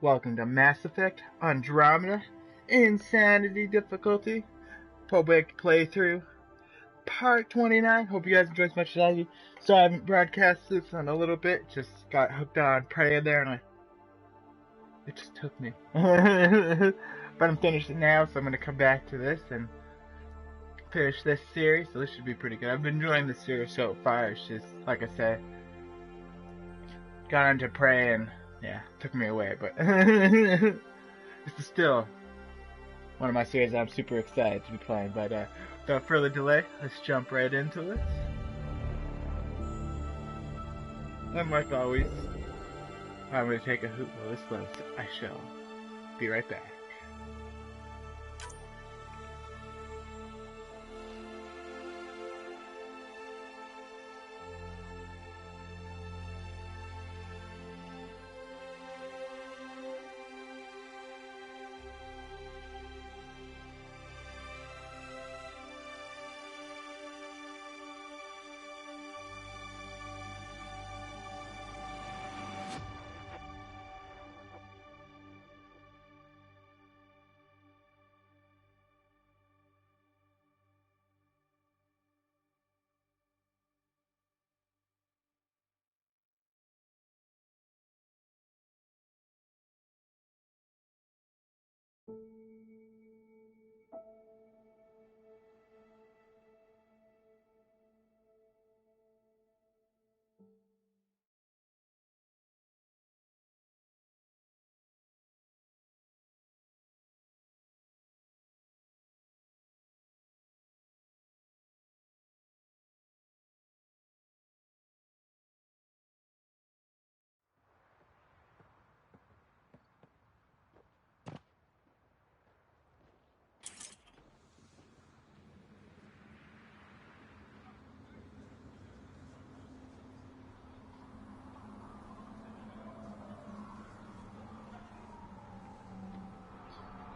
Welcome to Mass Effect Andromeda Insanity Difficulty PoboBaked Playthrough Part 29. Hope you guys enjoy as much as I do. So I haven't broadcast this in a little bit. Just got hooked on Prey there and it just took me. But I'm finished it now, so I'm going to come back to this and finish this series. So this should be pretty good. I've been enjoying this series so far. It's just, like I said, got into Prey and yeah, took me away, but it's still one of my series I'm super excited to be playing. But without further delay, let's jump right into it. And like always, I'm going to take a hoot while this loads. I shall be right back.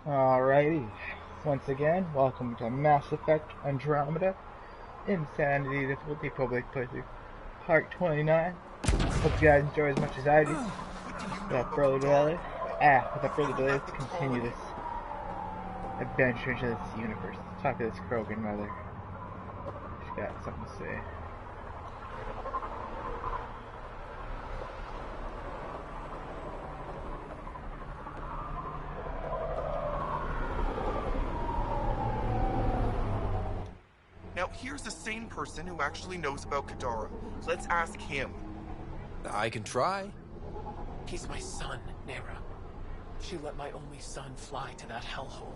Alrighty, once again, welcome to Mass Effect Andromeda, Insanity Difficulty, PoboBaked playthrough, Part 29. Hope you guys enjoy as much as I do. Without further delay, let's continue this adventure into this universe. Let's talk to this Krogan mother. She's got something to say. Now, here's a sane person who actually knows about Kadara. Let's ask him. I can try. He's my son, Nera. She let my only son fly to that hellhole.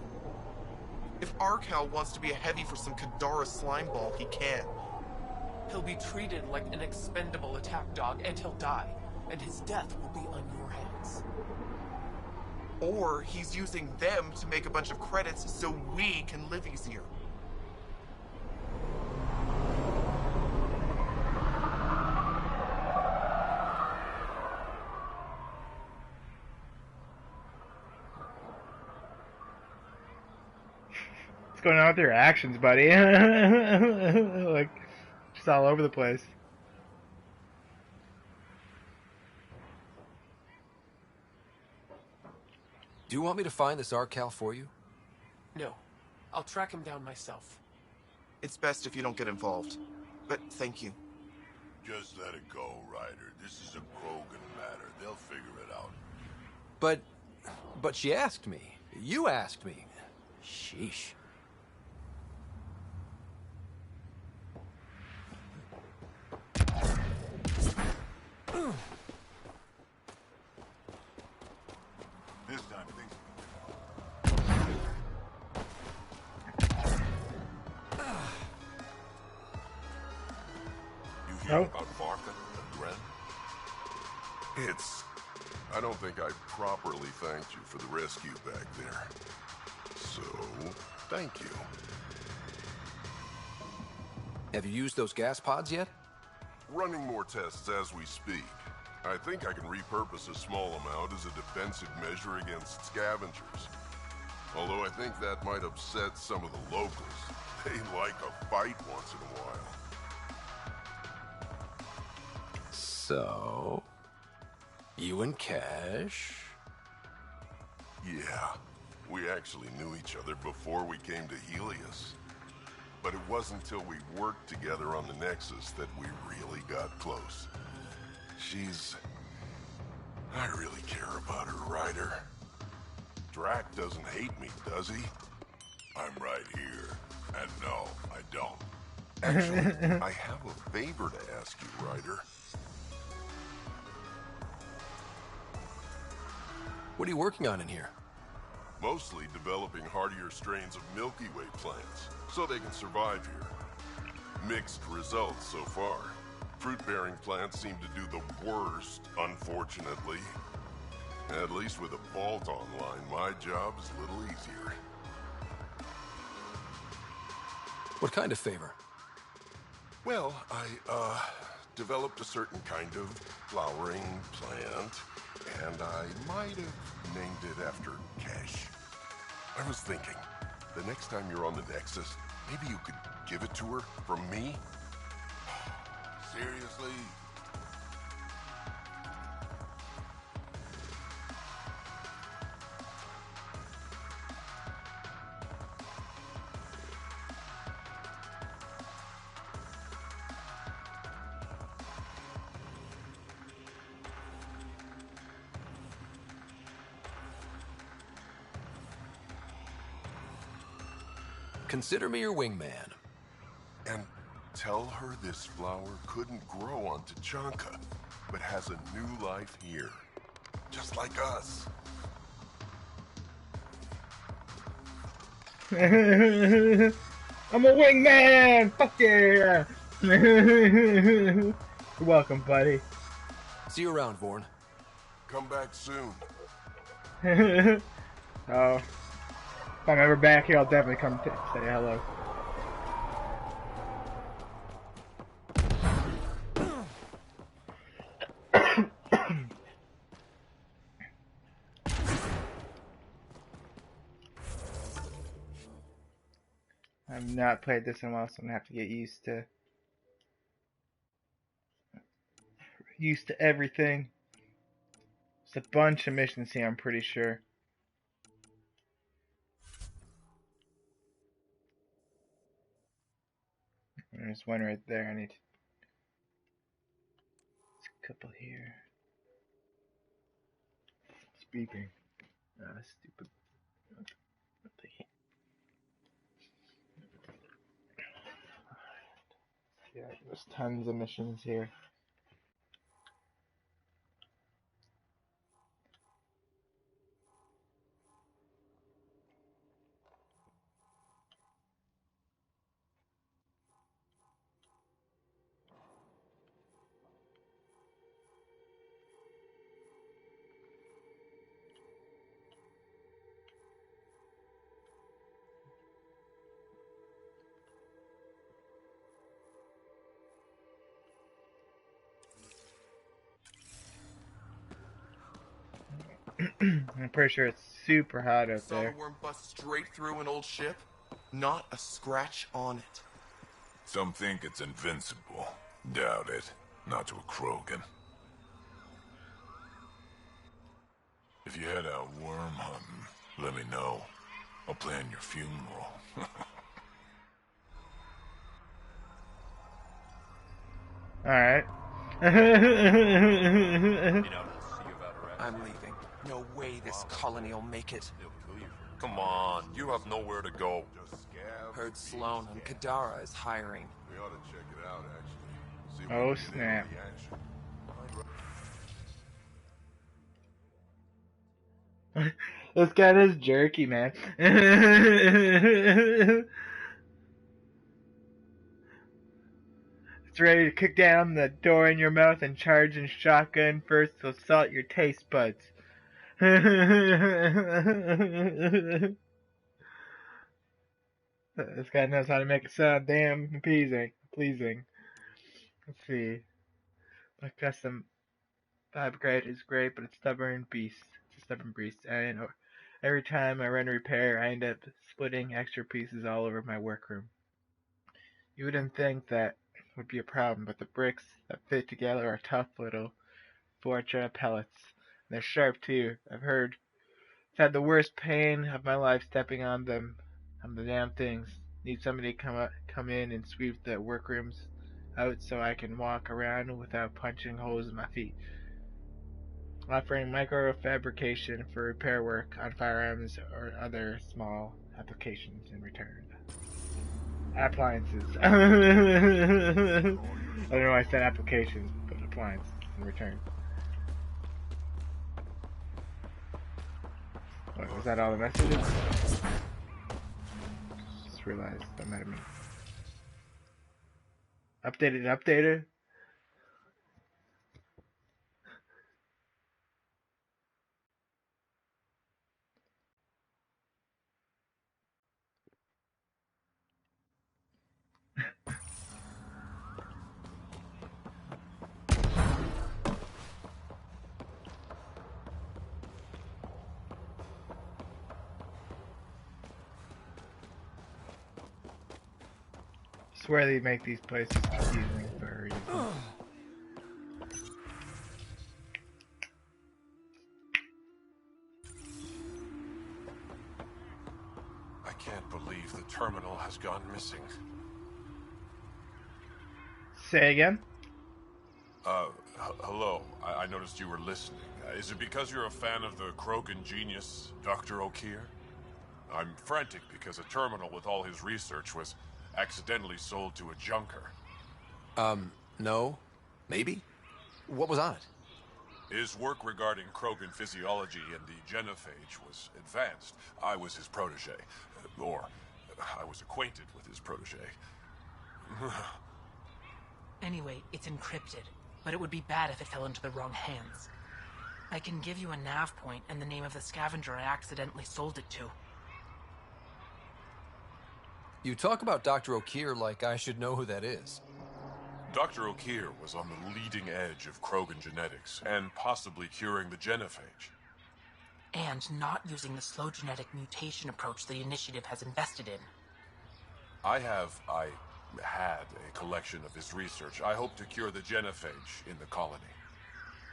If Arcal wants to be a heavy for some Kadara slime ball, he can. He'll be treated like an expendable attack dog, and he'll die. And his death will be on your hands. Or he's using them to make a bunch of credits so we can live easier. What's going on with your actions, buddy? Like, just all over the place. Do you want me to find this Arcal for you? No. I'll track him down myself. It's best if you don't get involved. But thank you. Just let it go, Ryder. This is a Krogan matter. They'll figure it out. But she asked me. You asked me. Sheesh. This time, things... You hear about Varka and Gren? I don't think I properly thanked you for the rescue back there. So, thank you. Have you used those gas pods yet? Running more tests as we speak. I think I can repurpose a small amount as a defensive measure against scavengers. Although I think that might upset some of the locals. They like a fight once in a while. So... you and Cash? Yeah, we actually knew each other before we came to Helios. But it wasn't until we worked together on the Nexus that we really got close. I really care about her, Ryder. Drac doesn't hate me, does he? I'm right here. And no, I don't. Actually, I have a favor to ask you, Ryder. What are you working on in here? Mostly developing hardier strains of Milky Way plants, so they can survive here. Mixed results so far. Fruit-bearing plants seem to do the worst, unfortunately. At least with a vault online, my job is a little easier. What kind of favor? Well, I, developed a certain kind of flowering plant, and I might have named it after Cash. I was thinking, the next time you're on the Nexus, maybe you could give it to her from me? Seriously? Consider me your wingman. And tell her this flower couldn't grow on Tachanka, but has a new life here. Just like us. I'm a wingman! Fuck yeah! You're welcome, buddy. See you around, Vorn. Come back soon. Oh. If I'm ever back here, I'll definitely come say hello. I've not played this in a while, so I'm gonna have to get used to everything. There's a bunch of missions here, I'm pretty sure. There's one right there. I need a couple here. Speaking. Stupid. Yeah, there's tons of missions here. I'm pretty sure it's super hot out Saw the there. worm bust straight through an old ship. Not a scratch on it. Some think it's invincible. Doubt it. Not to a Krogan. If you head out worm hunting, let me know. I'll plan your funeral. Alright. I'm leaving. No way this colony will make it. Come on, you have nowhere to go. Heard Sloan on Kadara is hiring. We ought to check it out, actually. See if Oh, we can get snap. into the action. This guy is jerky, man. It's ready to kick down the door in your mouth and charge in shotgun first to assault your taste buds. This guy knows how to make it sound damn pleasing. Let's see. My custom vibe grade is great, but it's stubborn beast. It's a stubborn beast. And every time I run a repair, I end up splitting extra pieces all over my workroom. You wouldn't think that would be a problem, but the bricks that fit together are tough little Fortra pellets. They're sharp too. I've had the worst pain of my life stepping on them. On the damn things. Need somebody to come in and sweep the workrooms out so I can walk around without punching holes in my feet. Offering microfabrication for repair work on firearms or other small applications in return. Appliances. I don't know why I said applications, but appliances in return. What was Was that all the messages? Just realized that might have been updated. Swear they make these places confusing for a reason. I can't believe the terminal has gone missing. Say again? Hello. I noticed you were listening. Is it because you're a fan of the Krogan genius, Dr. O'Keefe? I'm frantic because a terminal with all his research was accidentally sold to a junker. No. Maybe? What was on it? His work regarding Krogan physiology and the genophage was advanced. I was his protege. Or, I was acquainted with his protege. Anyway, it's encrypted, but it would be bad if it fell into the wrong hands. I can give you a nav point and the name of the scavenger I accidentally sold it to. You talk about Dr. O'Keefe like I should know who that is. Dr. O'Keefe was on the leading edge of Krogan genetics, and possibly curing the genophage. And not using the slow genetic mutation approach the Initiative has invested in. I had a collection of his research. I hope to cure the genophage in the colony.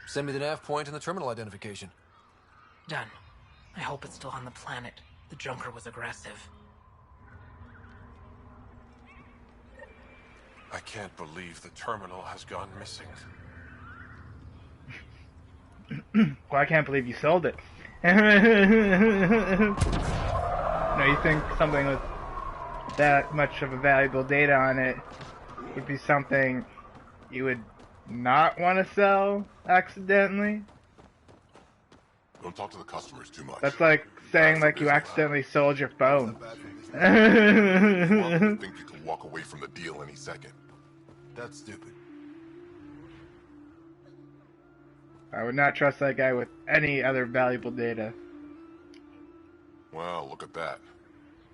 Send me the nav point and the terminal identification. Done. I hope it's still on the planet. The junker was aggressive. I can't believe the terminal has gone missing. Well, I can't believe you sold it. No, you think something with that much of a valuable data on it would be something you would not want to sell accidentally? Don't talk to the customers too much. That's like saying like you accidentally sold your phone. You want them to think you can walk away from the deal any second. That's stupid. I would not trust that guy with any other valuable data. Well, look at that.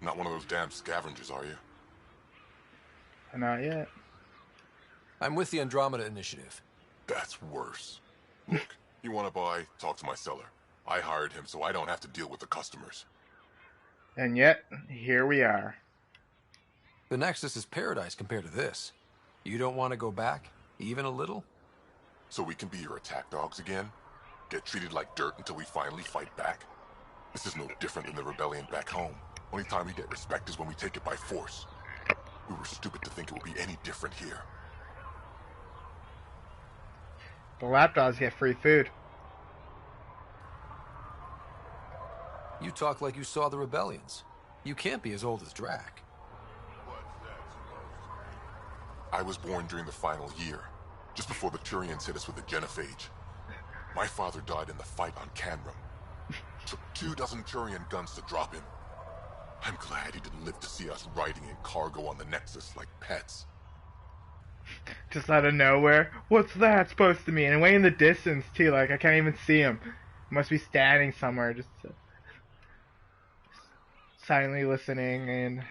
Not one of those damn scavengers, are you? Not yet. I'm with the Andromeda Initiative. That's worse. Look, you want to buy, talk to my seller. I hired him so I don't have to deal with the customers. And yet, here we are. The Nexus is paradise compared to this. You don't want to go back, even a little? So we can be your attack dogs again? Get treated like dirt until we finally fight back? This is no different than the rebellion back home. Only time we get respect is when we take it by force. We were stupid to think it would be any different here. The lapdogs get free food. You talk like you saw the rebellions. You can't be as old as Drac. I was born during the final year, just before the Turians hit us with the genophage. My father died in the fight on Canrum. Took 24 Turian guns to drop him. I'm glad he didn't live to see us riding in cargo on the Nexus like pets. Just out of nowhere. What's that supposed to mean? And way in the distance, too. Like, I can't even see him. He must be standing somewhere, just silently listening and...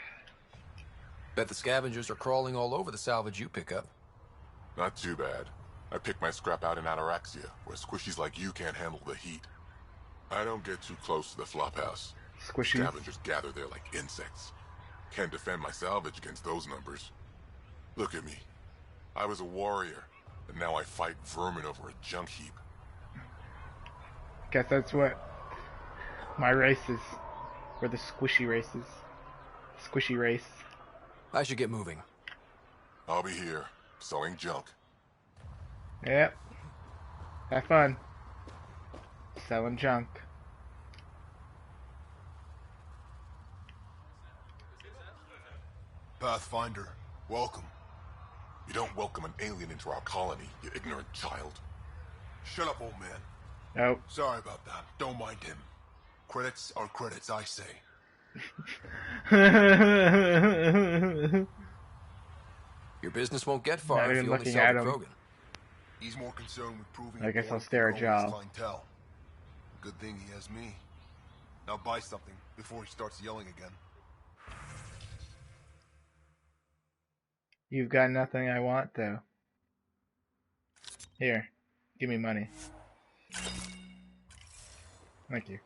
Bet the scavengers are crawling all over the salvage you pick up. Not too bad. I picked my scrap out in Ataraxia, where squishies like you can't handle the heat. I don't get too close to the flophouse. Squishies? Scavengers gather there like insects. Can't defend my salvage against those numbers. Look at me. I was a warrior, and now I fight vermin over a junk heap. Guess that's what my race is. We're the squishy races. Squishy race. I should get moving. I'll be here, selling junk. Yep. Have fun. Selling junk. Pathfinder, welcome. You don't welcome an alien into our colony, you ignorant child. Shut up, old man. Nope. Sorry about that. Don't mind him. Credits are credits, I say. Your business won't get Not far if even you only looking sell at to him. Krogan. He's more concerned with proving I a guess I'll point stare than at growing his Jal. clientele. Good thing he has me. Now buy something before he starts yelling again. You've got nothing I want, though. Here, give me money. Thank you.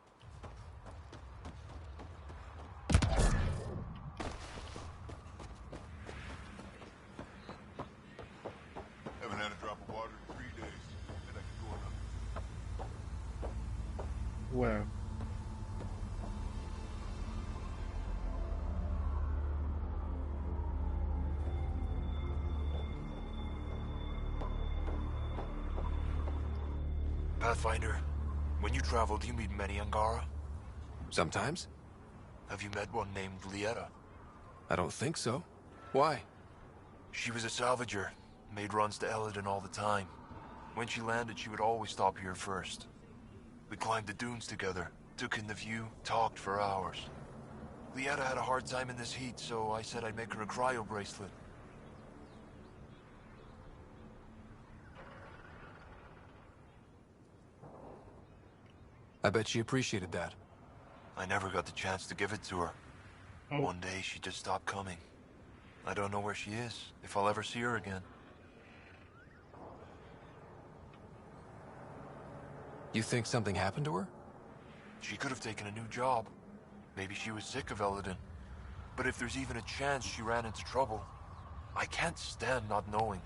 Haven't had a drop of water in 3 days. And I can go enough. Whoa. Pathfinder, when you travel, do you meet many Angara? Sometimes. Have you met one named Lieta? I don't think so. Why? She was a salvager, made runs to Eladon all the time. When she landed, she would always stop here first. We climbed the dunes together, took in the view, talked for hours. Lieta had a hard time in this heat, so I said I'd make her a cryo bracelet. I bet she appreciated that. I never got the chance to give it to her. Oh. One day, she just stopped coming. I don't know where she is, if I'll ever see her again. You think something happened to her? She could have taken a new job. Maybe she was sick of Eladon. But if there's even a chance she ran into trouble, I can't stand not knowing.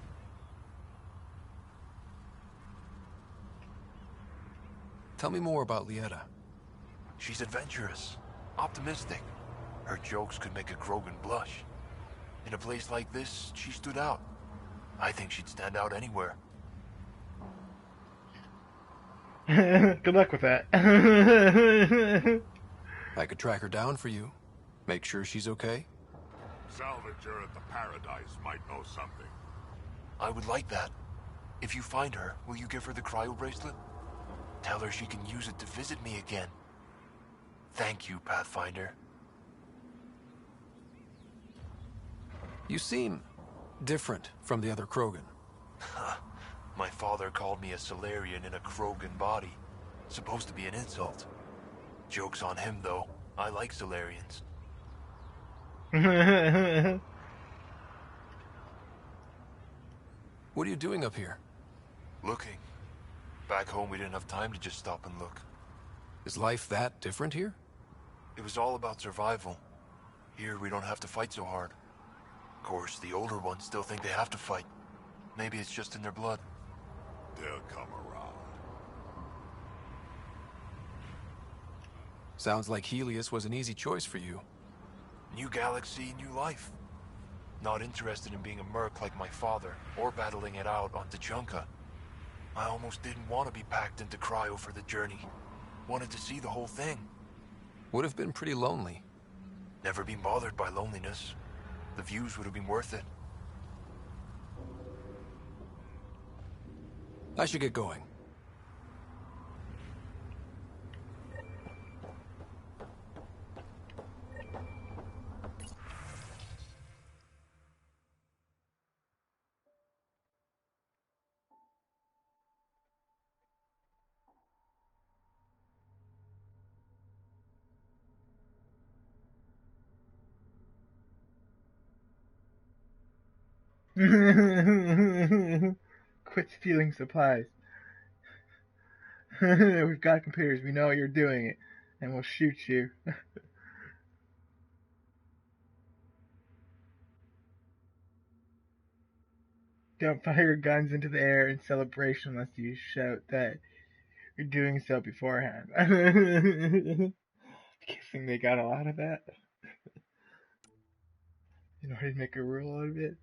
Tell me more about Lieta. She's adventurous, optimistic. Her jokes could make a Krogan blush. In a place like this, she stood out. I think she'd stand out anywhere. Good luck with that. I could track her down for you. Make sure she's okay. Salvager at the Paradise might know something. I would like that. If you find her, will you give her the cryo bracelet? Tell her she can use it to visit me again. Thank you, Pathfinder. You seem different from the other Krogan. My father called me a Solarian in a Krogan body. Supposed to be an insult. Joke's on him, though. I like Solarians. What are you doing up here? Looking. Back home, we didn't have time to just stop and look. Is life that different here? It was all about survival. Here, we don't have to fight so hard. Of course, the older ones still think they have to fight. Maybe it's just in their blood. They'll come around. Sounds like Helios was an easy choice for you. New galaxy, new life. Not interested in being a merc like my father, or battling it out on Tachanka. I almost didn't want to be packed into cryo for the journey. Wanted to see the whole thing. Would have been pretty lonely. Never been bothered by loneliness. The views would have been worth it. I should get going. Quit stealing supplies. We've got computers. We know you're doing it, and we'll shoot you. Don't fire guns into the air in celebration unless you shout that you're doing so beforehand. Guessing they got a lot of that. In order to make a rule out of it.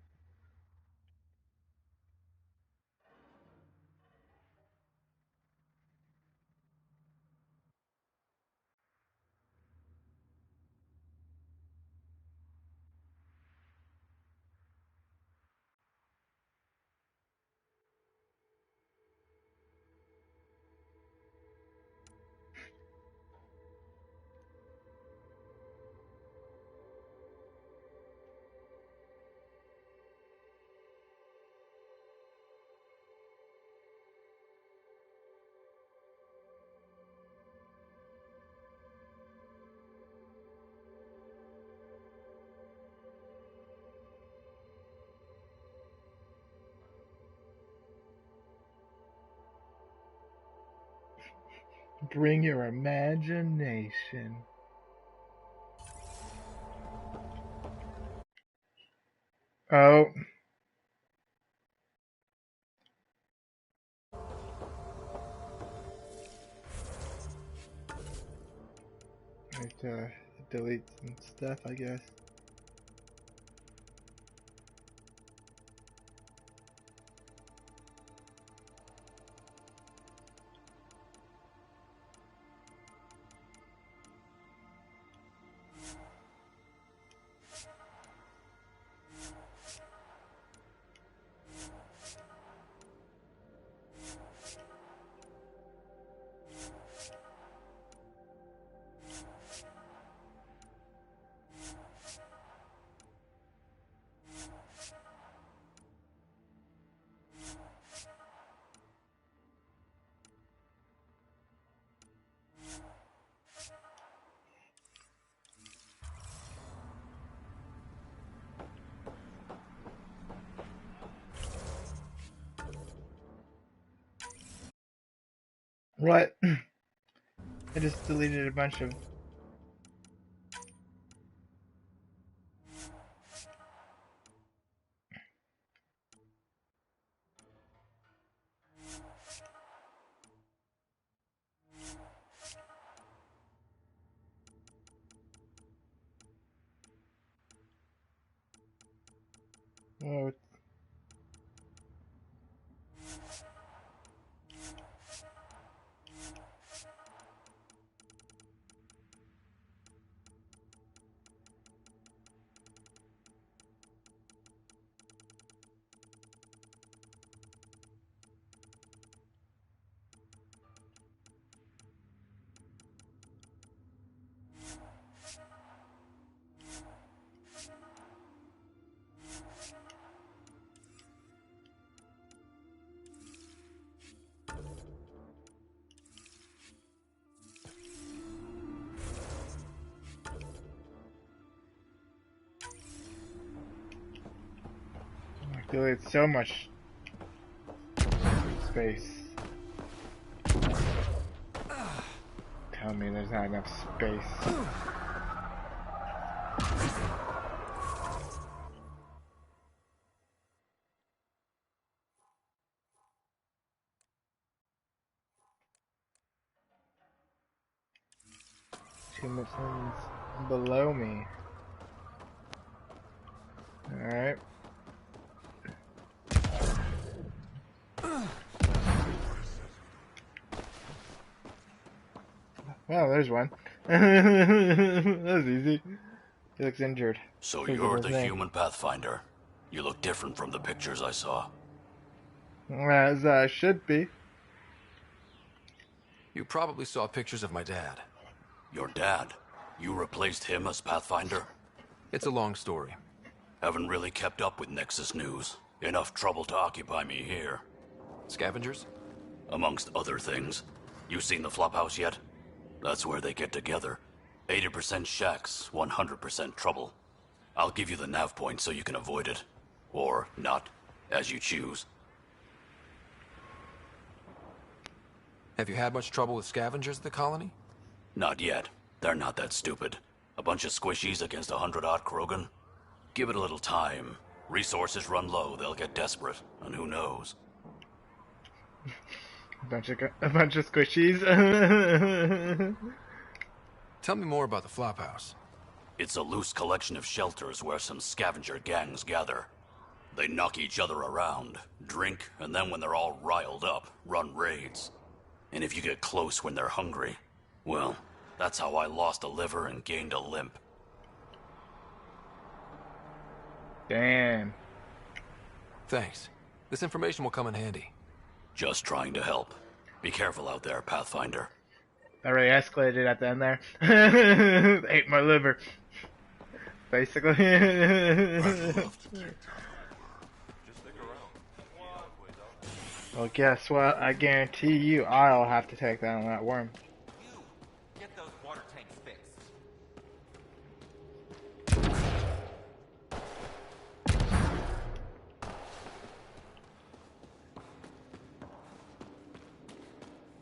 Bring your imagination. Oh. I have to delete some stuff, I guess. What? I just deleted a bunch of... Oh, I deleted so much space. Tell me there's not enough space. Too much things below me. Alright. Well, there's one. That was easy. He looks injured. So you're the human Pathfinder. You look different from the pictures I saw. As I should be. You probably saw pictures of my dad. Your dad? You replaced him as Pathfinder? It's a long story. Haven't really kept up with Nexus news. Enough trouble to occupy me here. Scavengers? Amongst other things. You seen the flophouse yet? That's where they get together. 80% shacks, 100% trouble. I'll give you the nav point so you can avoid it. Or not, as you choose. Have you had much trouble with scavengers at the colony? Not yet. They're not that stupid. A bunch of squishies against 100-odd Krogan? Give it a little time. Resources run low, they'll get desperate, and who knows? A bunch of squishies. Tell me more about the flophouse. It's a loose collection of shelters where some scavenger gangs gather. They knock each other around, drink, and then when they're all riled up, run raids. And if you get close when they're hungry, well, that's how I lost a liver and gained a limp. Damn. Thanks. This information will come in handy. Just trying to help. Be careful out there, Pathfinder. That really escalated at the end there. Ate my liver. Basically. Well, guess what? I guarantee you I'll have to take that on that worm. Get those water tanks fixed.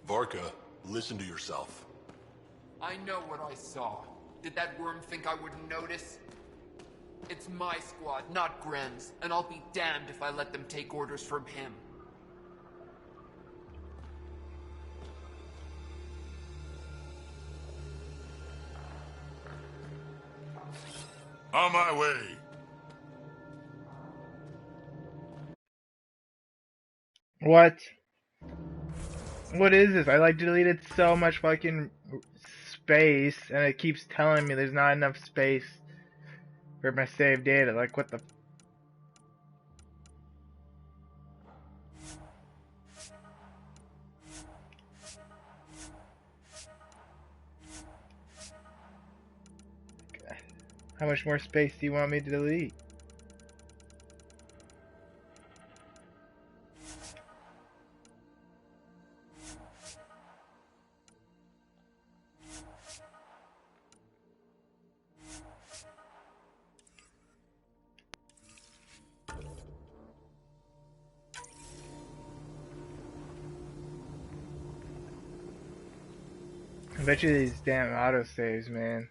Varka, Listen to yourself. I know what I saw. Did that worm think I wouldn't notice? It's my squad, not Gren's, and I'll be damned if I let them take orders from him. On my way. What? What is this? I like deleted so much fucking space, and it keeps telling me there's not enough space for my saved data. Like, what the? How much more space do you want me to delete? I bet you these damn autosaves, man.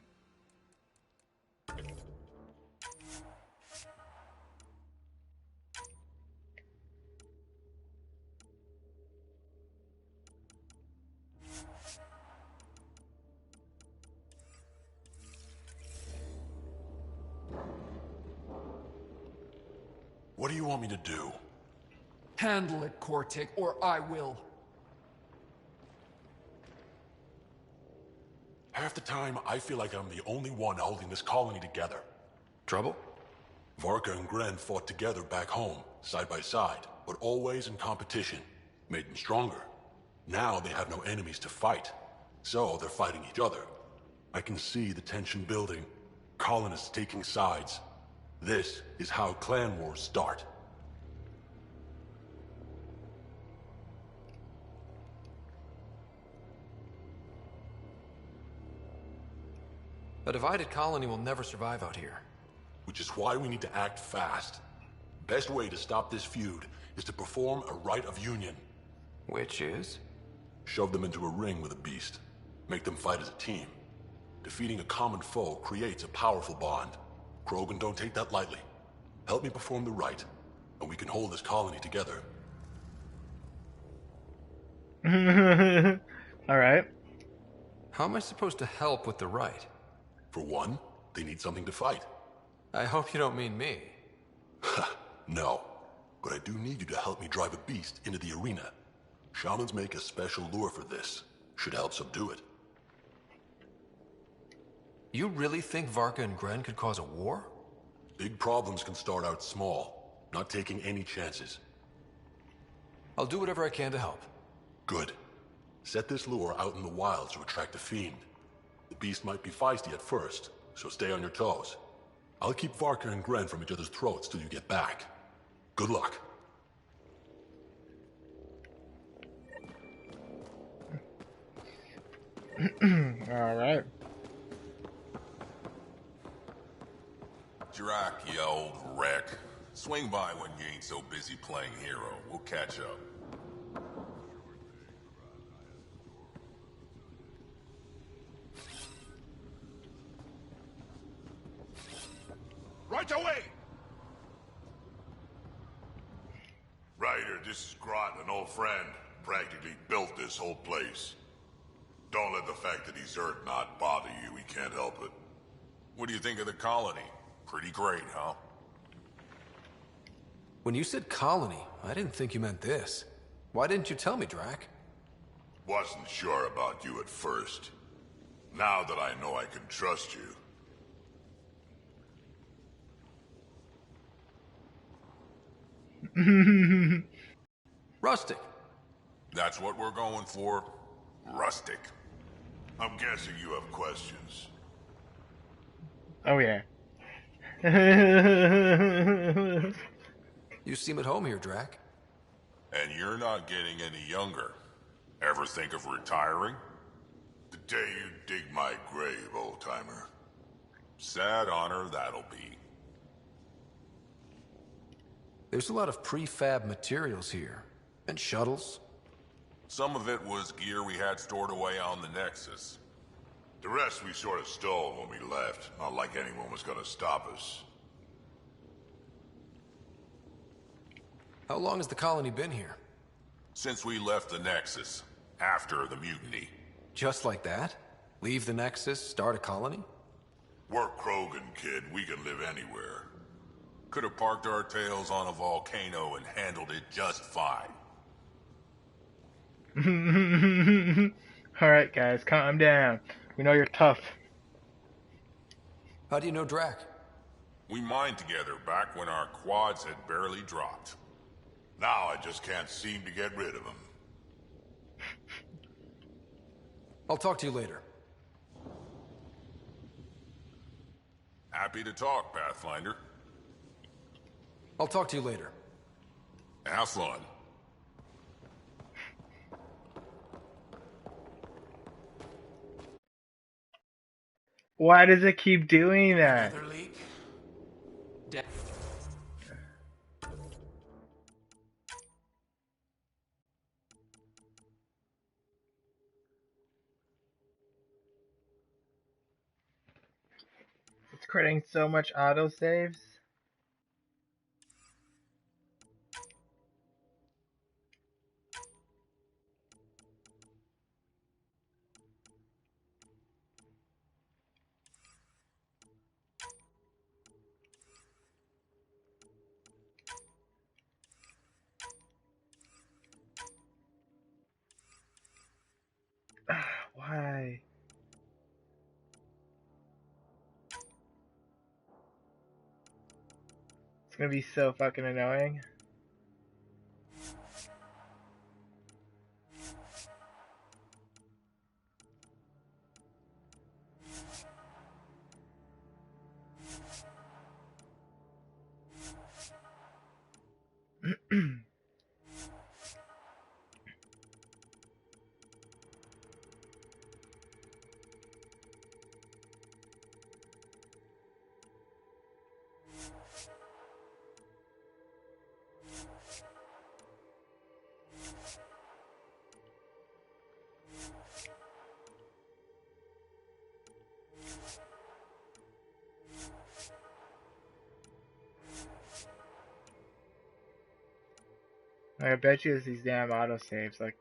What do you want me to do? Handle it, Cortic, or I will. Half the time, I feel like I'm the only one holding this colony together. Trouble? Varka and Gren fought together back home, side by side, but always in competition. Made them stronger. Now they have no enemies to fight, so they're fighting each other. I can see the tension building, colonists taking sides. This is how clan wars start. A divided colony will never survive out here. Which is why we need to act fast. Best way to stop this feud is to perform a rite of union. Which is? Shove them into a ring with a beast. Make them fight as a team. Defeating a common foe creates a powerful bond. Krogan don't take that lightly. Help me perform the rite, and we can hold this colony together. Alright. How am I supposed to help with the rite? For one, they need something to fight. I hope you don't mean me. No, but I do need you to help me drive a beast into the arena. Shamans make a special lure for this. Should help subdue it. You really think Varka and Gren could cause a war? Big problems can start out small, not taking any chances. I'll do whatever I can to help. Good. Set this lure out in the wilds to attract a fiend. The beast might be feisty at first, so stay on your toes. I'll keep Varka and Gren from each other's throats till you get back. Good luck. Alright. Drac, you old wreck. Swing by when you ain't so busy playing hero. We'll catch up. Right away! Ryder, this is Grant, an old friend. Practically built this whole place. Don't let the fact that he's Earth not bother you. He can't help it. What do you think of the colony? Pretty great, huh? When you said colony, I didn't think you meant this. Why didn't you tell me, Drac? Wasn't sure about you at first. Now that I know I can trust you. Rustic. That's what we're going for. Rustic. I'm guessing you have questions. Oh yeah. You seem at home here, Drac. And you're not getting any younger. Ever think of retiring? The day you dig my grave, old-timer. Sad honor that'll be. There's a lot of prefab materials here. And shuttles. Some of it was gear we had stored away on the Nexus. The rest we sort of stole when we left. Not like anyone was gonna stop us. How long has the colony been here? Since we left the Nexus. After the mutiny. Just like that? Leave the Nexus, start a colony? We're Krogan, kid. We can live anywhere. Could have parked our tails on a volcano and handled it just fine. Alright guys, calm down. We know you're tough. How do you know Drac? We mined together back when our quads had barely dropped. Now I just can't seem to get rid of him. I'll talk to you later. Happy to talk, Pathfinder. I'll talk to you later. Have fun. Why does it keep doing that? Another leak. It's creating so much autosaves. Why? It's gonna be so fucking annoying. I bet you it's these damn autosaves, like.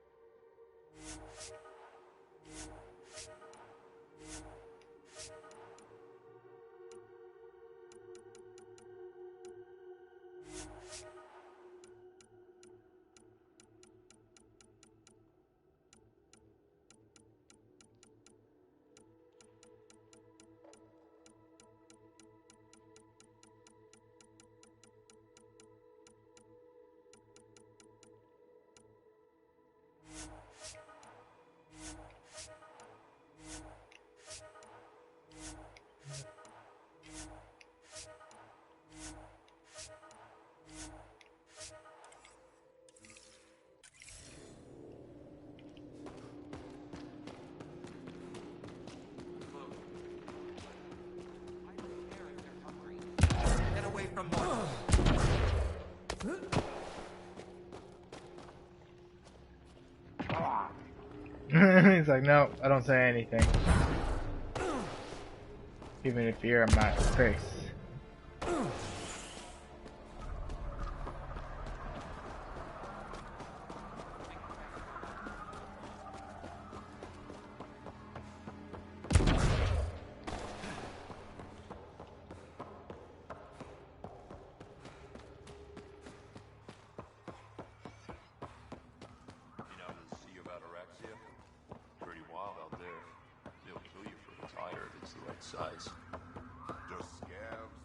Get away from one. He's like, no, I don't say anything. Even if you're in my face. Size. Just scabs.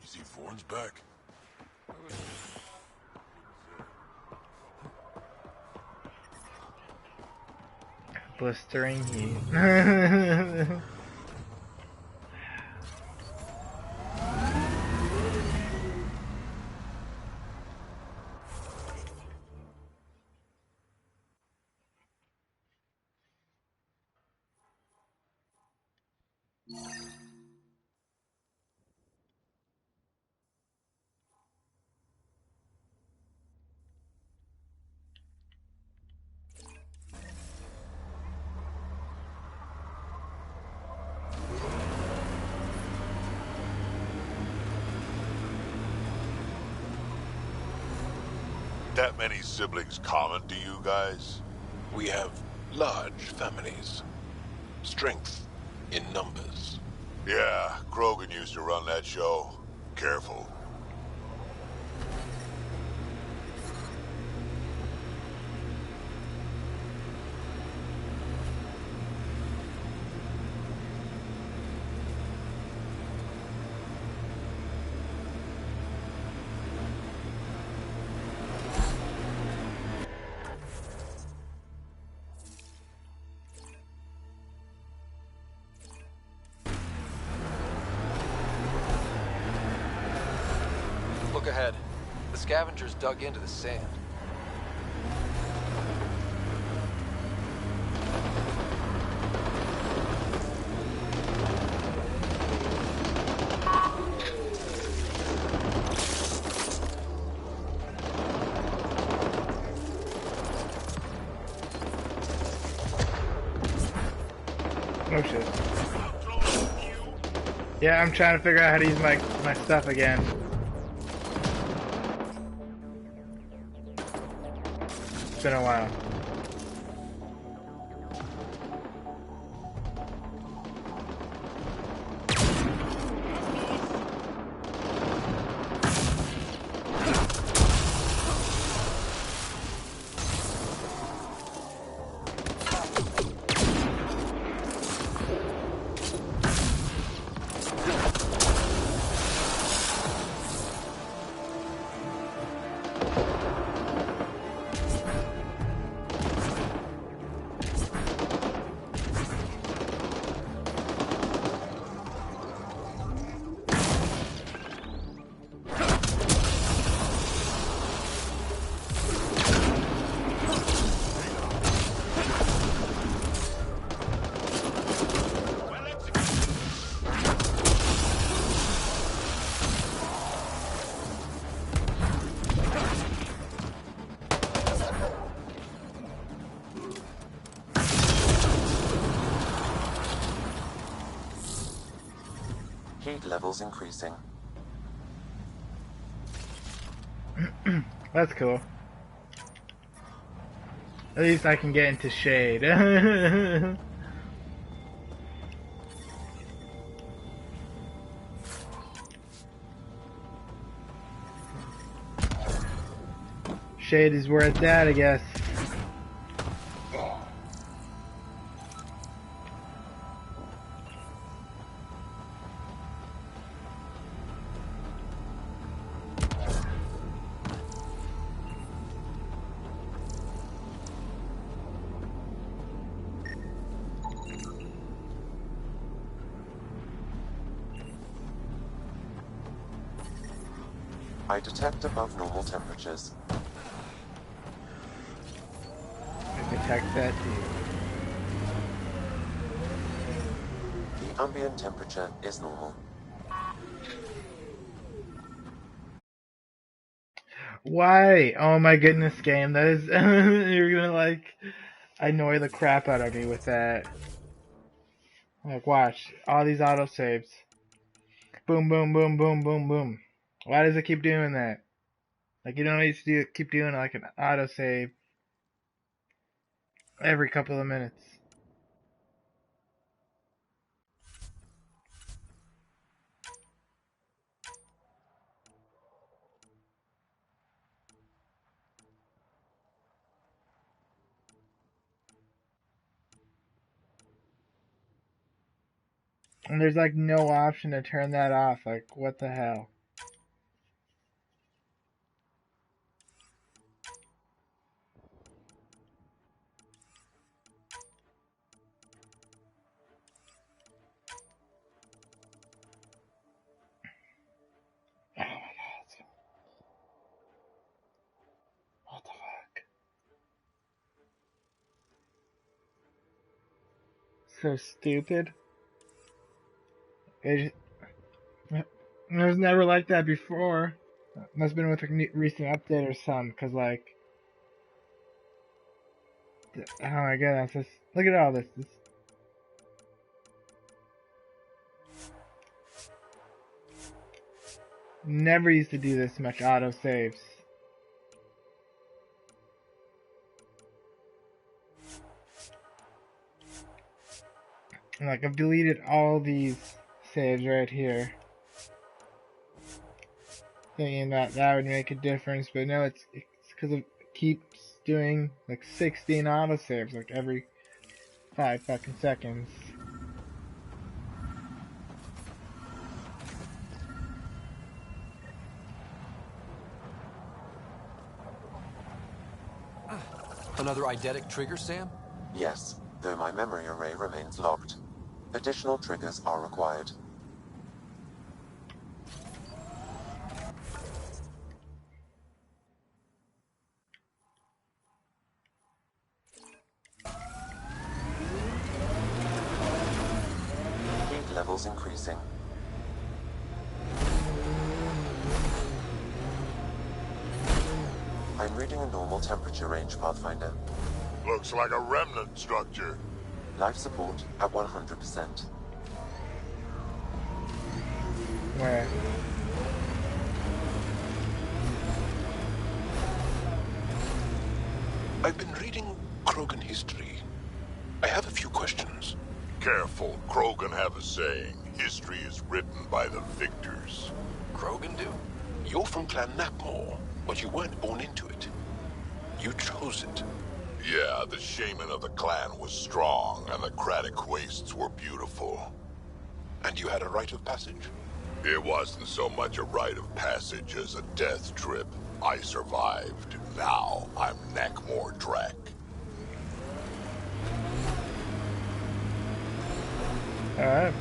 You see Thorn's back? Blistering heat. That many siblings common to you guys? We have large families. Strength in numbers. Yeah, Krogan used to run that show. Careful. Look ahead. The scavengers dug into the sand. Oh shit. Yeah, I'm trying to figure out how to use my stuff again. It's been a while. Heat levels increasing. That's cool. At least I can get into shade. Shade is where it's at, I guess. I detect above normal temperatures. I detect that too. The ambient temperature is normal. Why? Oh my goodness, game. That is you're gonna like annoy the crap out of me with that. Like watch. All these autosaves. Boom boom boom boom boom boom. Why does it keep doing that? Like you don't need to keep doing like an autosave every couple of minutes. And there's like no option to turn that off. Like what the hell? Oh my god. What the fuck? So stupid. It was never like that before. Must have been with a recent update or something, cause like, oh my goodness, look at all this. Never used to do this much auto saves. And like I've deleted all these saves right here, thinking that would make a difference, but no, it's because it keeps doing like 16 auto saves like every 5 fucking seconds. Another eidetic trigger, Sam? Yes, though my memory array remains locked. Additional triggers are required. Heat levels increasing. I'm reading a normal temperature range, Pathfinder. Looks like a remnant structure. Life support at 100%. Where? I've been reading Krogan history. I have a few questions. Careful, Krogan have a saying. History is written by the victors. Krogan do? You're from Clan Nakmor, but you weren't born into it. You chose it. Yeah, the shaman of the clan was strong, and the Kratic wastes were beautiful. And you had a rite of passage? It wasn't so much a rite of passage as a death trip. I survived. Now I'm Nakmor Drak. Alright.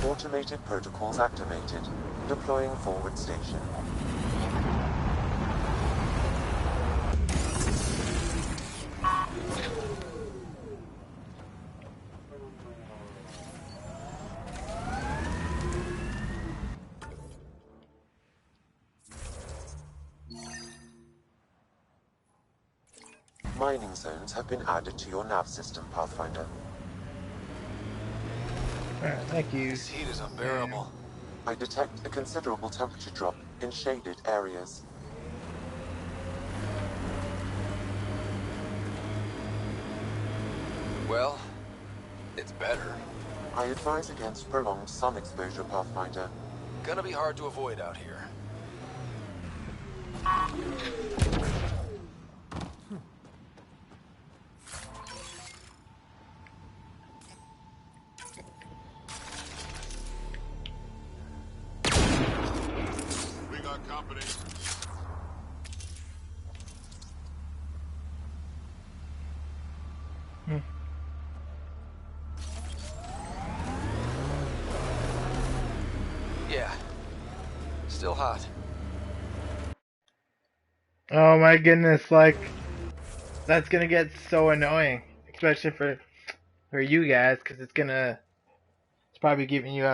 Automated protocols activated. Deploying forward station. Mining zones have been added to your nav system, Pathfinder. Alright, thank you. This heat is unbearable. I detect a considerable temperature drop in shaded areas. Well, it's better. I advise against prolonged sun exposure, Pathfinder. Gonna be hard to avoid out here. We got company. Yeah. Still hot. Oh my goodness, like, that's gonna get so annoying, especially for you guys, because it's probably giving you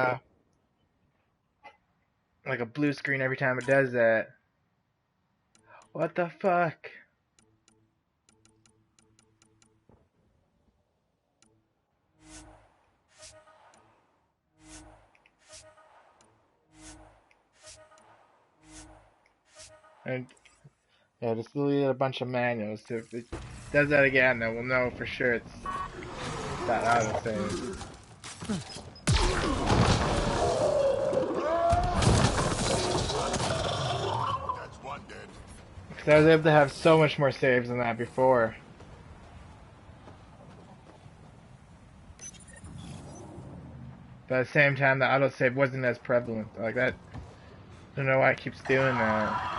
like a blue screen every time it does that. What the fuck? And yeah, just deleted a bunch of manuals. So if it does that again, then we'll know for sure it's that autosave. That's one dead. Because I was able to have so much more saves than that before. But at the same time, the autosave wasn't as prevalent. Like that. I don't know why it keeps doing that.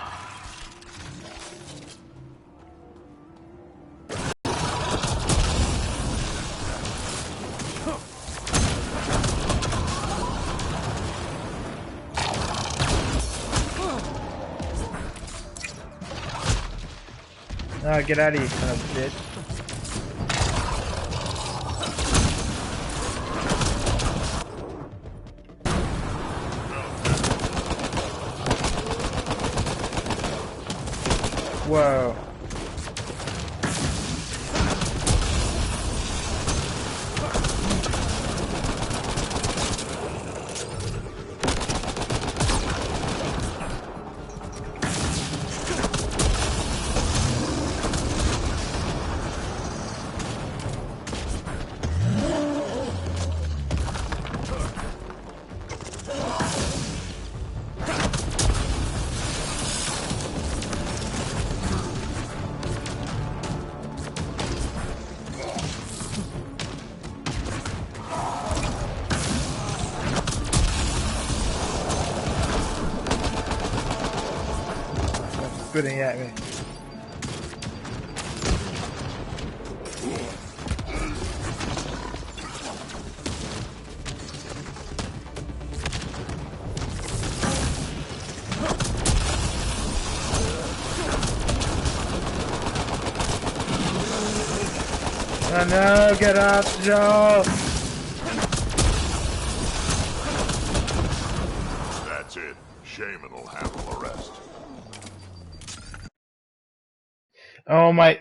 Oh, get out of here, son of a bitch. Whoa. Spitting at me. Oh no, get up, Joe! That's it. Shaman will handle the rest. Oh my...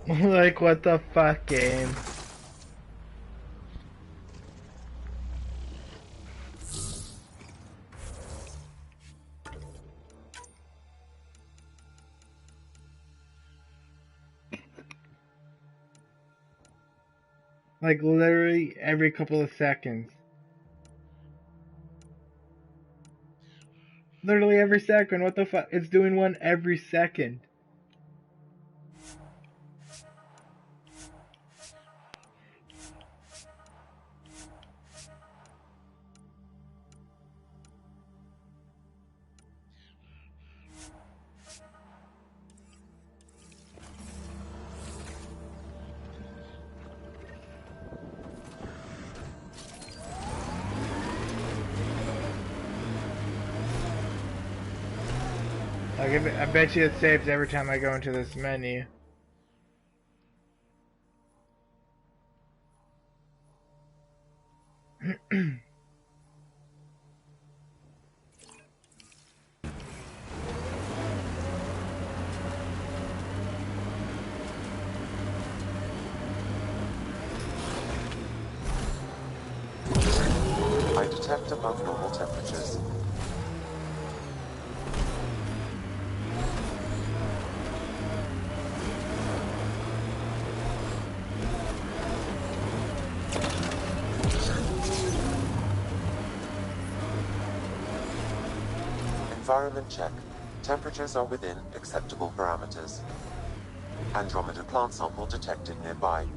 Like, what the fuck, game? Like, literally every couple of seconds. Literally every second, what the fuck? It's doing one every second. Like, I bet you it saves every time I go into this menu. I detect above normal temperatures. Environment check. Temperatures are within acceptable parameters. Andromeda plant sample detected nearby.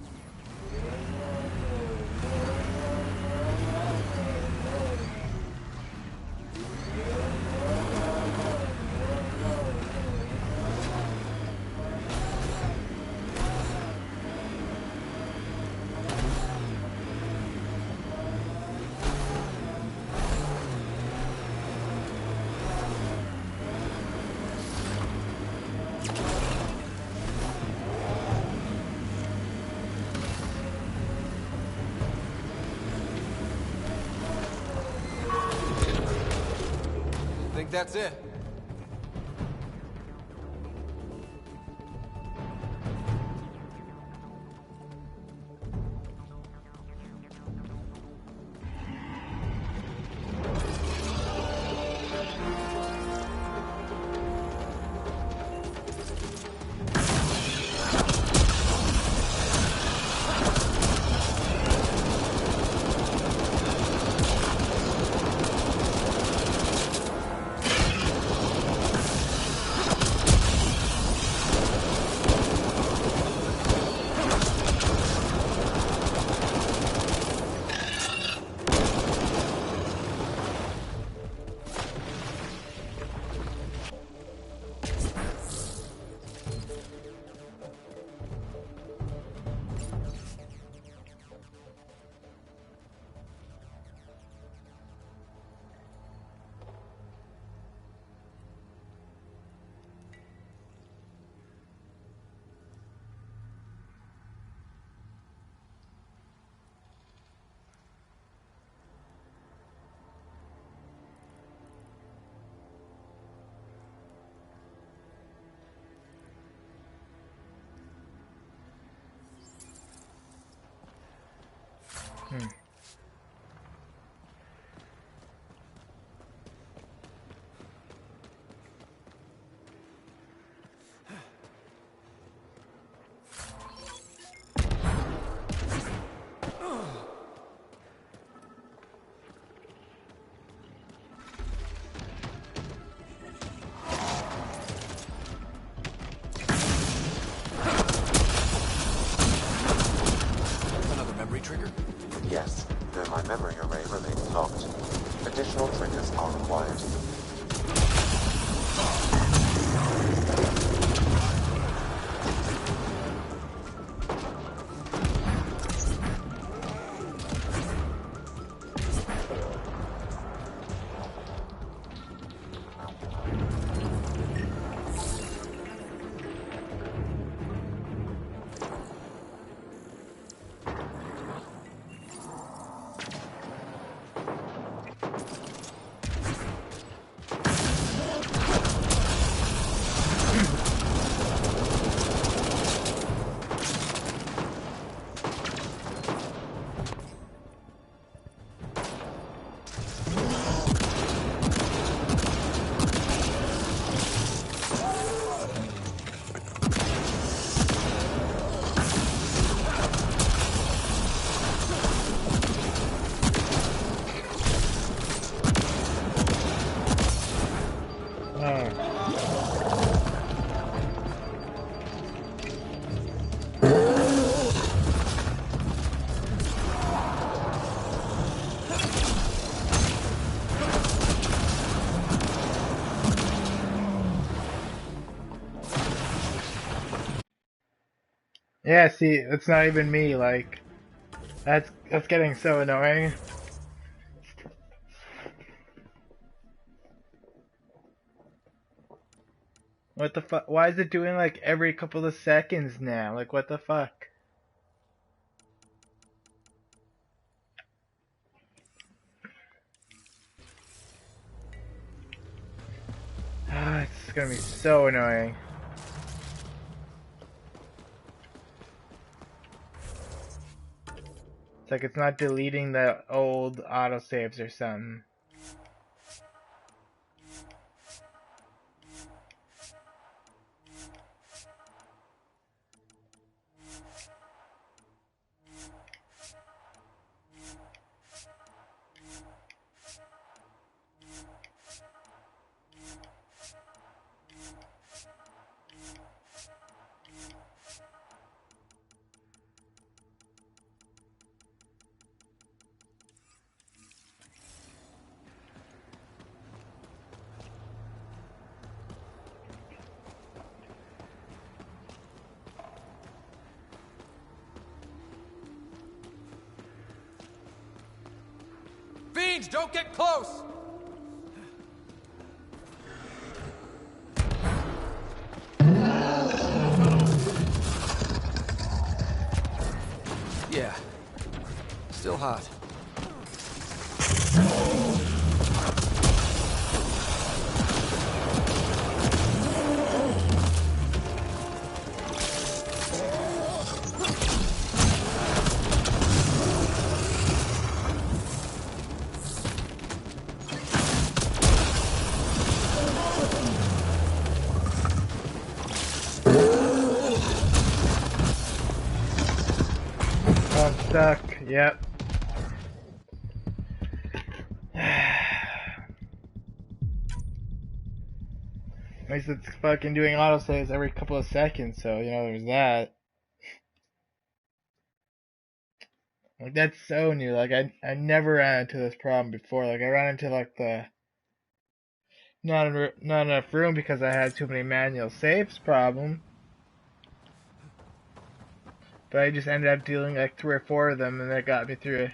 Think that's it? Another memory trigger? Yes, though my memory array remains locked. Additional triggers are required. Yeah, see, it's not even me, like, that's getting so annoying. What the fuck? Why is it doing, like, every couple of seconds now? Like, what the fuck? Ah, it's gonna be so annoying. It's like it's not deleting the old autosaves or something. Fiends, don't get close! Yeah. Still hot. I'm stuck. Yep. At least it's fucking doing autosaves every couple of seconds, so, you know, there's that. Like, that's so new. Like, I never ran into this problem before. Like, I ran into, like, the not enough room because I had too many manual saves problem. But I just ended up dealing, like, 3 or 4 of them, and that got me through it.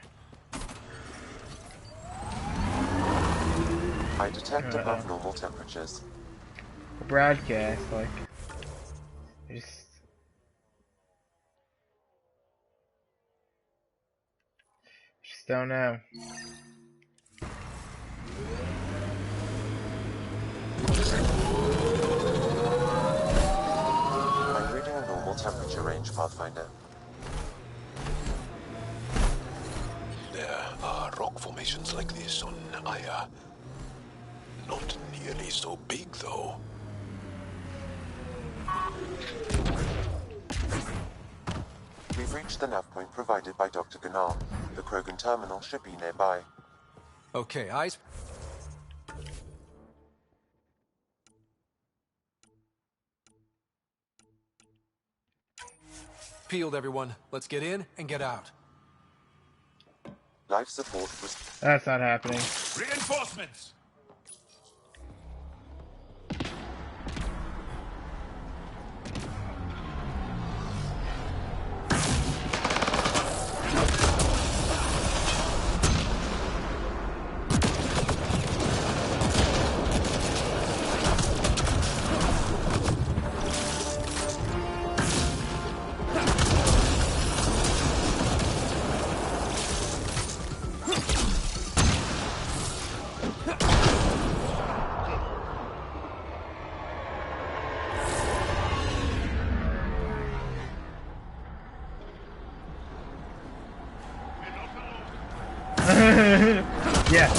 I detect above normal temperatures. Broadcast, like, just don't know. I'm reading a normal temperature range, Pathfinder. one, not nearly so big, though. We've reached the nav point provided by Dr. Gunnar. The Krogan terminal should be nearby. Okay, eyes. Peeled, everyone. Let's get in and get out. Life support was... That's not happening. Reinforcements! Yeah.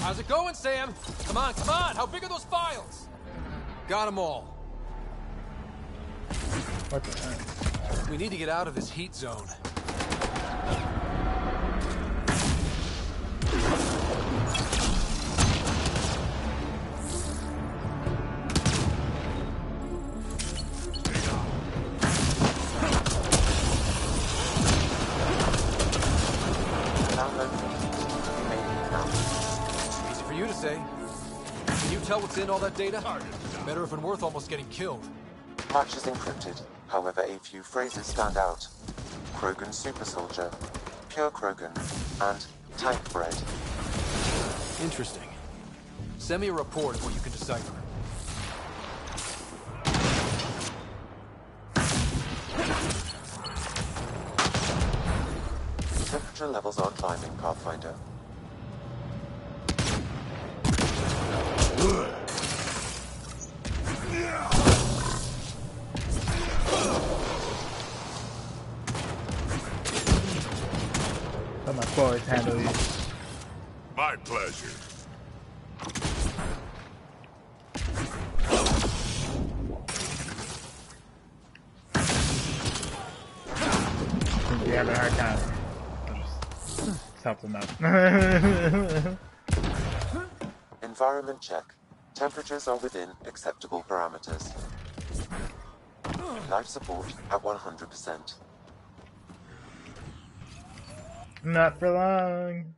How's it going, Sam? Come on, come on! How big are those files? Got them all. What the heck? We need to get out of this heat zone. Easy for you to say. Can you tell what's in all that data? Better if it's worth almost getting killed. Much is encrypted, however a few phrases stand out. Krogan super soldier, pure Krogan, and tank bread. Interesting. Send me a report of what you can decipher. Temperature levels are climbing, Pathfinder. Let my boys handle you. My pleasure. If you're having a hard time, just help them out. Environment check. Temperatures are within acceptable parameters. Life support at 100%. Not for long.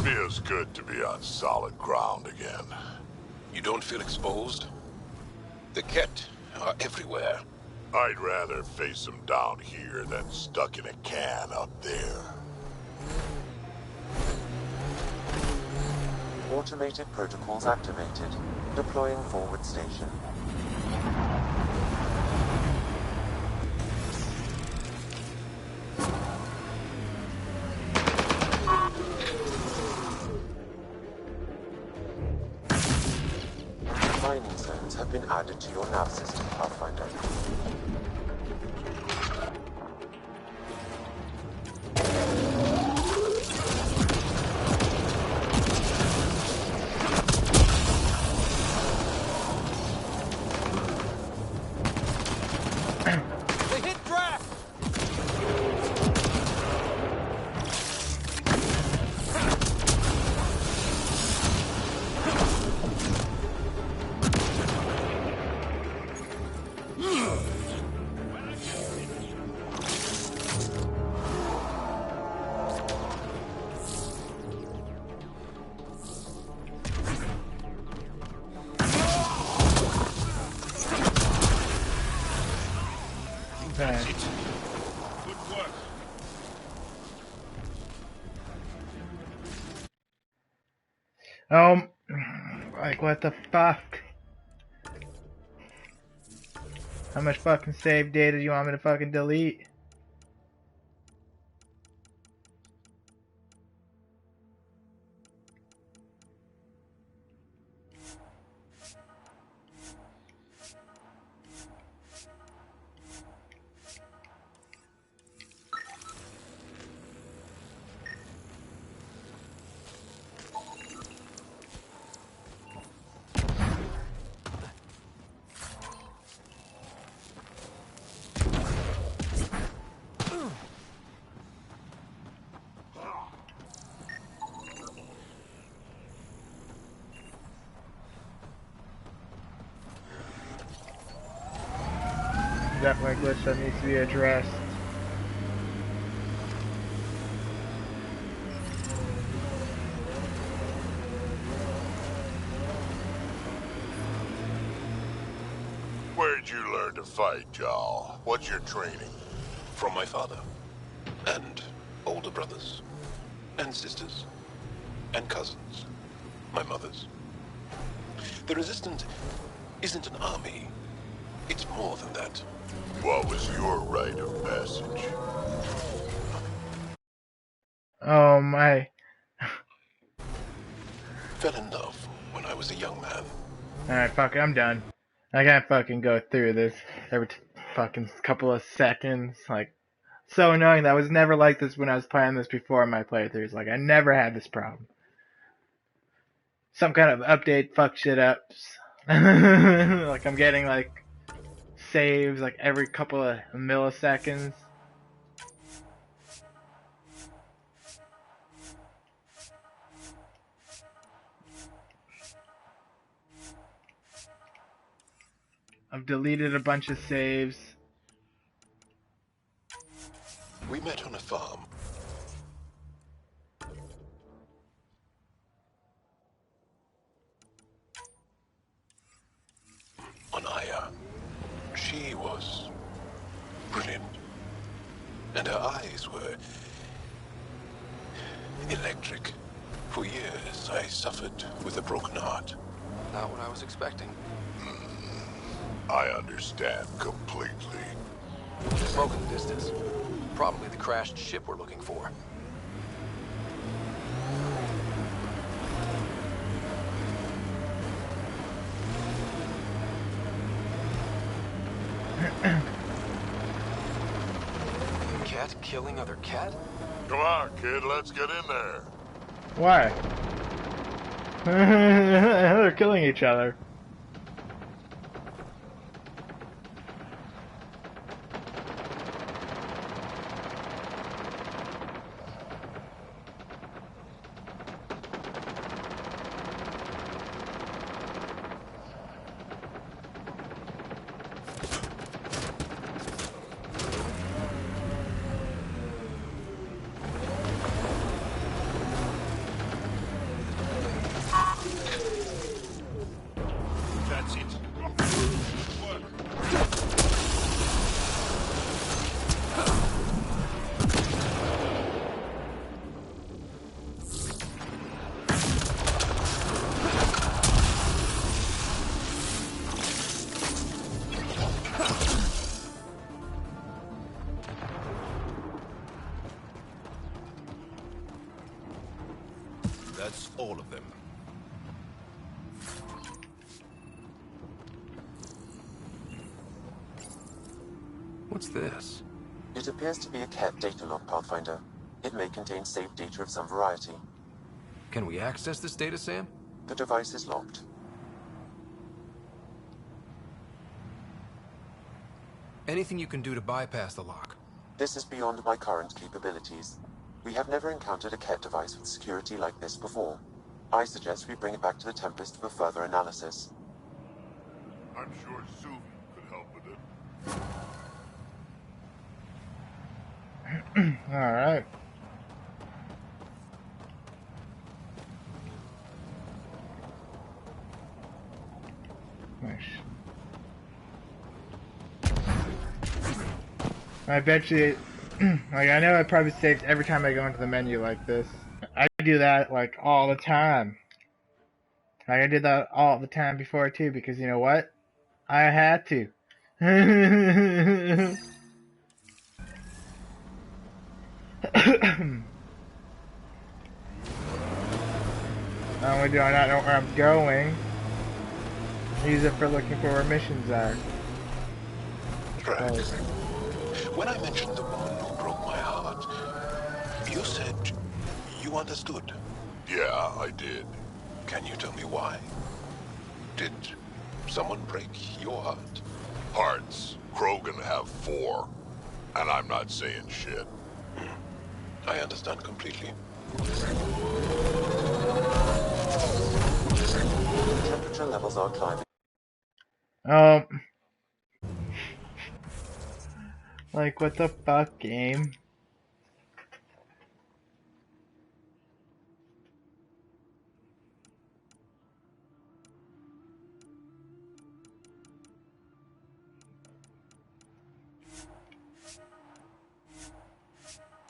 Feels good to be on solid ground again. You don't feel exposed? The Ket are everywhere. I'd rather face them down here than stuck in a can up there. Automated protocols activated. Deploying forward station. Mining zones have been added to your nav system, Pathfinder. That's it. Good work. Like what the fuck? How much fucking save data do you want me to fucking delete? Definitely a glitch that needs to be addressed. Where'd you learn to fight, y'all? What's your training? From my father. And older brothers. And sisters. And cousins. My mother's. The Resistance isn't an army. It's more than that. What was your rite of passage? Oh my. Fell in love when I was a young man. Alright, fuck it, I'm done. I can't fucking go through this every fucking couple of seconds. Like, so annoying. That was never like this when I was playing this before in my playthroughs. Like, I never had this problem. Some kind of update fuck shit up. Like, I'm getting, like, saves, like, every couple of milliseconds. I've deleted a bunch of saves. We met on a farm. On Aya. She was brilliant. And her eyes were electric. For years, I suffered with a broken heart. Not what I was expecting. I understand completely. Smoke in the distance. Probably the crashed ship we're looking for. Cat killing other cat? Come on, kid, let's get in there. Why? They're killing each other. That's it. Good work. That's all of them. What's this? It appears to be a cat data log, Pathfinder. It may contain saved data of some variety. Can we access this data, Sam? The device is locked. Anything you can do to bypass the lock? This is beyond my current capabilities. We have never encountered a cat device with security like this before. I suggest we bring it back to the Tempest for further analysis. I'm sure Suvi could help with it. Alright. Nice. I bet you, like, I know it probably saves every time I go into the menu like this. I do that, like, all the time. Like, I did that all the time before, too, because you know what? I had to. Not only do I not know where I'm going, use it for looking for where missions are. Drax, when I mentioned the woman who broke my heart, you said you understood. Yeah, I did. Can you tell me why? Did someone break your heart? Hearts. Krogan have 4. And I'm not saying shit. I understand completely. Temperature levels are climbing. Like, what the fuck, game?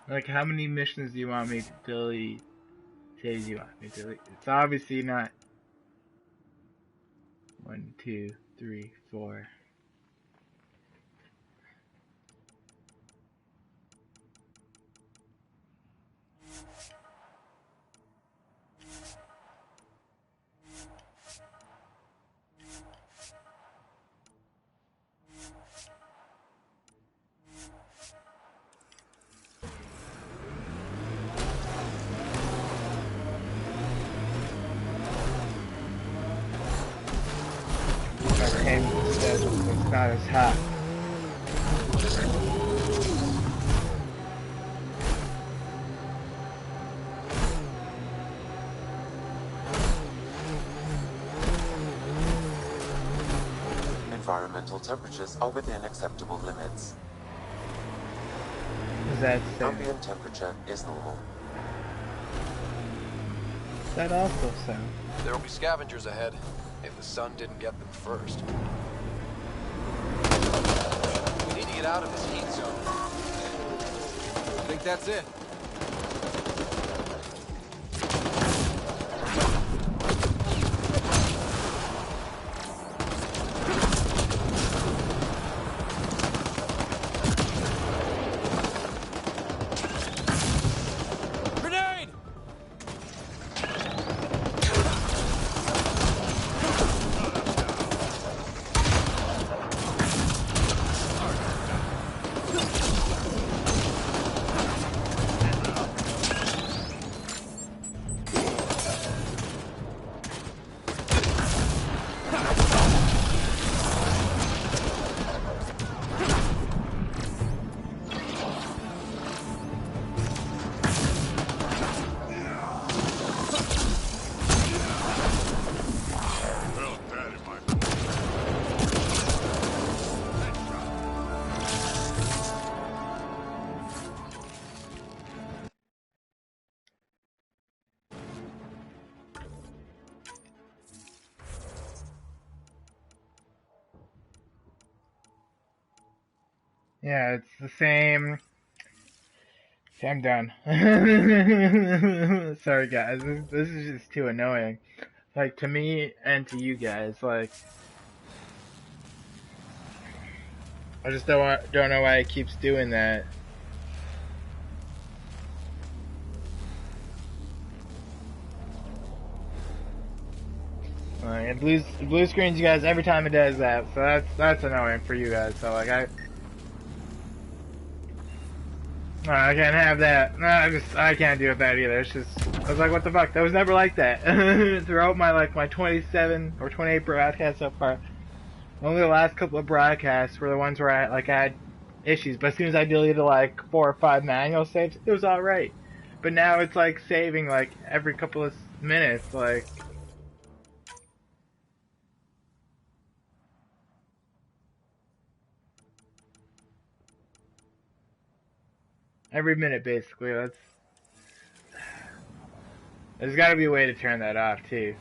Like, how many missions do you want me to delete? Days you want me to delete? It's obviously not 1, 2, 3, 4. It's not as hot. Environmental temperatures are within acceptable limits. Is that ambient temperature is normal? Is that also so? There'll be scavengers ahead, if the sun didn't get them first. We need to get out of this heat zone. I think that's it. Yeah, it's the same. Okay, I'm done. Sorry guys, this is just too annoying. Like, to me and to you guys, like, I just don't know why it keeps doing that. It blue screens you guys every time it does that, so that's annoying for you guys. So like I can't have that. No, I can't deal with that either. It's just I was like, what the fuck? That was never like that. Throughout my 27 or 28 broadcasts so far, only the last couple of broadcasts were the ones where I had issues. But as soon as I deleted like 4 or 5 manual saves, it was all right. But now it's like saving like every couple of minutes, like. Every minute, basically. There's got to be a way to turn that off, too.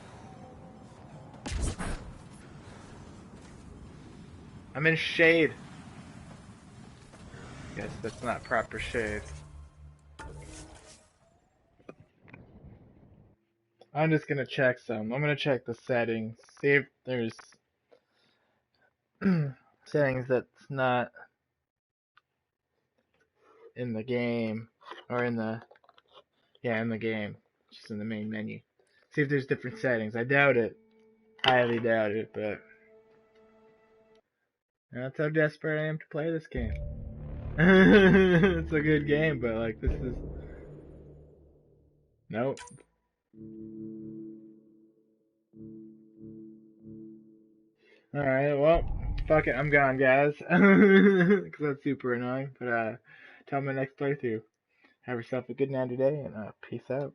I'm in shade. Guess that's not proper shade. I'm just gonna check some. I'm gonna check the settings, see if there's settings that's not in the game, or in the game, just in the main menu. See if there's different settings. I doubt it, highly doubt it, but that's how desperate I am to play this game. It's a good game, but like this is nope. Alright, well, fuck it, I'm gone, guys. Because that's super annoying. But, till my next playthrough. Have yourself a good night today, and peace out.